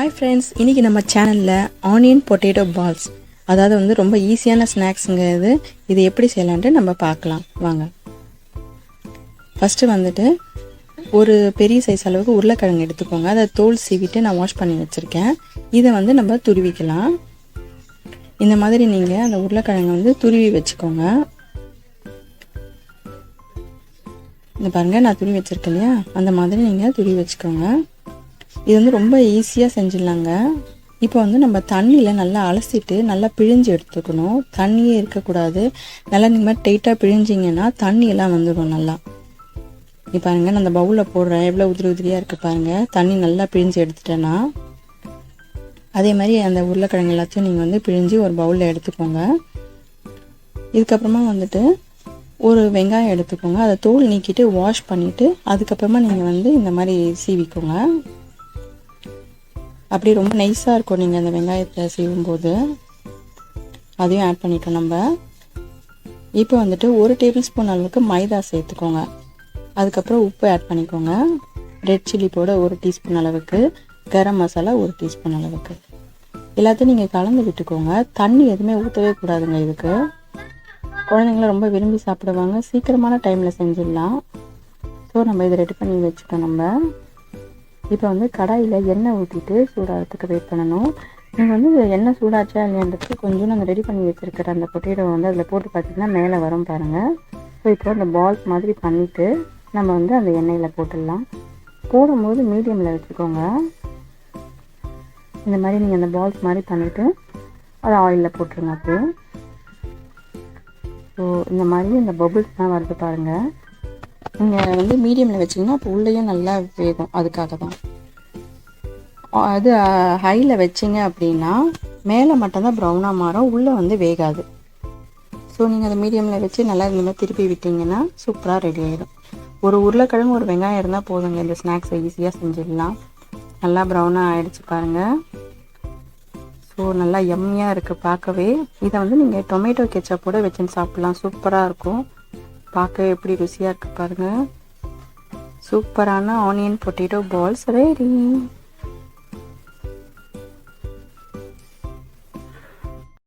Hi friends, இன்றைக்கி நம்ம சேனலில் ஆனியன் பொட்டேட்டோ பால்ஸ், அதாவது வந்து ரொம்ப ஈஸியான ஸ்நாக்ஸுங்க இது எப்படி செய்யலான்ட்டு நம்ம பார்க்கலாம் வாங்க. ஃபஸ்ட்டு வந்துட்டு ஒரு பெரிய சைஸ் அளவுக்கு உருளைக்கிழங்கு எடுத்துக்கோங்க. அதை தோல் சீவிட்டு நான் வாஷ் பண்ணி வச்சுருக்கேன். இதை வந்து நம்ம துருவிக்கலாம். இந்த மாதிரி நீங்கள் அந்த உருளைக்கிழங்கை வந்து துருவி வச்சுக்கோங்க. இந்த பாருங்கள், நான் துருவி வச்சுருக்கேன் இல்லையா, அந்த மாதிரி நீங்கள் துருவி வச்சுக்கோங்க. இது வந்து ரொம்ப ஈஸியாக செஞ்சிடலாங்க. இப்போ வந்து நம்ம தண்ணியில் நல்லா அலசிட்டு நல்லா பிழிஞ்சு எடுத்துக்கணும். தண்ணியே இருக்கக்கூடாது. நல்லா இந்த மாதிரி டைட்டாக பிழிஞ்சிங்கன்னா தண்ணியெல்லாம் வந்துடும் நல்லா. இப்போ பாருங்கள், நான் அந்த பவுலில் போடுறேன், எவ்வளோ உதிரி உதிரியாக இருக்குது பாருங்கள். தண்ணி நல்லா பிழிஞ்சு எடுத்துட்டேன்னா அதே மாதிரி அந்த உருளைக்கிழங்கு எல்லாத்தையும் நீங்கள் வந்து பிழிஞ்சு ஒரு பவுலில் எடுத்துக்கோங்க. இதுக்கப்புறமா வந்துட்டு ஒரு வெங்காயம் எடுத்துக்கோங்க. அதை தோல் நீக்கிட்டு வாஷ் பண்ணிவிட்டு அதுக்கப்புறமா நீங்கள் வந்து இந்த மாதிரி சீவிக்கோங்க. அப்படி ரொம்ப நைஸாக இருக்கும் நீங்கள் அந்த வெங்காயத்தை சீவும்போது. அதையும் ஆட் பண்ணிட்டோம் நம்ம. இப்போ வந்துட்டு 1 டேபிள் ஸ்பூன் அளவுக்கு மைதா சேர்த்துக்கோங்க. அதுக்கப்புறம் உப்பு ஆட் பண்ணிக்கோங்க. ரெட் சில்லி பவுடர் 1 டீஸ்பூன் அளவுக்கு, கரம் மசாலா 1 டீஸ்பூன் அளவுக்கு. எல்லாத்தையும் நீங்கள் கலந்து விட்டுக்கோங்க. தண்ணி எதுவுமே ஊற்றவே கூடாதுங்க. இதுக்கு குழந்தைங்களாம் ரொம்ப விரும்பி சாப்பிடுவாங்க. சீக்கிரமான டைமில் செஞ்சிடலாம். ஸோ நம்ம இதை ரெடி பண்ணி வச்சுட்டோம். நம்ம இப்போ வந்து கடாயில் எண்ணெய் ஊற்றிட்டு சூடாகிறதுக்கு வெயிட் பண்ணணும். நீங்கள் வந்து எண்ணெய் சூடாச்சா இல்லையான்றதுக்கு கொஞ்சம் நம்ம ரெடி பண்ணி வச்சுருக்கிற அந்த பொட்டேட்டோ வந்து அதில் போட்டு பார்த்திங்கன்னா மேலே வரும் பாருங்கள். ஸோ இப்போ அந்த பால்ஸ் மாதிரி பண்ணிவிட்டு நம்ம வந்து அந்த எண்ணெயில் போட்டுடலாம். போடும்போது மீடியமில் வச்சுக்கோங்க. இந்த மாதிரி நீங்கள் அந்த பால்ஸ் மாதிரி பண்ணிவிட்டு அதை ஆயிலில் போட்டுருங்க. அப்படியே ஸோ இந்த மாதிரி இந்த பபுள்ஸ்லாம் வருது பாருங்கள். நீங்கள் வந்து மீடியமில் வச்சிங்கன்னா அப்போ உள்ளேயும் நல்லா வேகும். அதுக்காக தான். அது ஹையில் வச்சிங்க அப்படின்னா மேலே மட்டும்தான் ப்ரௌனாக மாறும், உள்ளே வந்து வேகாது. ஸோ நீங்கள் அதை மீடியமில் வச்சு நல்லா இந்த மாதிரி திருப்பி விட்டிங்கன்னா சூப்பராக ரெடி ஆகிடும். ஒரு உருளைக்கிழங்கு ஒரு வெங்காயம் இருந்தால் போதுங்க. இந்த ஸ்நாக்ஸை ஈஸியாக செஞ்சிடலாம். நல்லா ப்ரௌனாக ஆகிடுச்சு பாருங்கள். ஸோ நல்லா யம்மியாக இருக்குது பார்க்கவே. இதை வந்து நீங்கள் டொமேட்டோ கெச்சப்போட வச்சுன்னு சாப்பிட்லாம். சூப்பராக இருக்கும். பார்க்க எப்படி ருசியாக இருக்குது பாருங்கள். சூப்பரான ஆனியன் பொட்டேட்டோ பால்ஸ் ரெடி.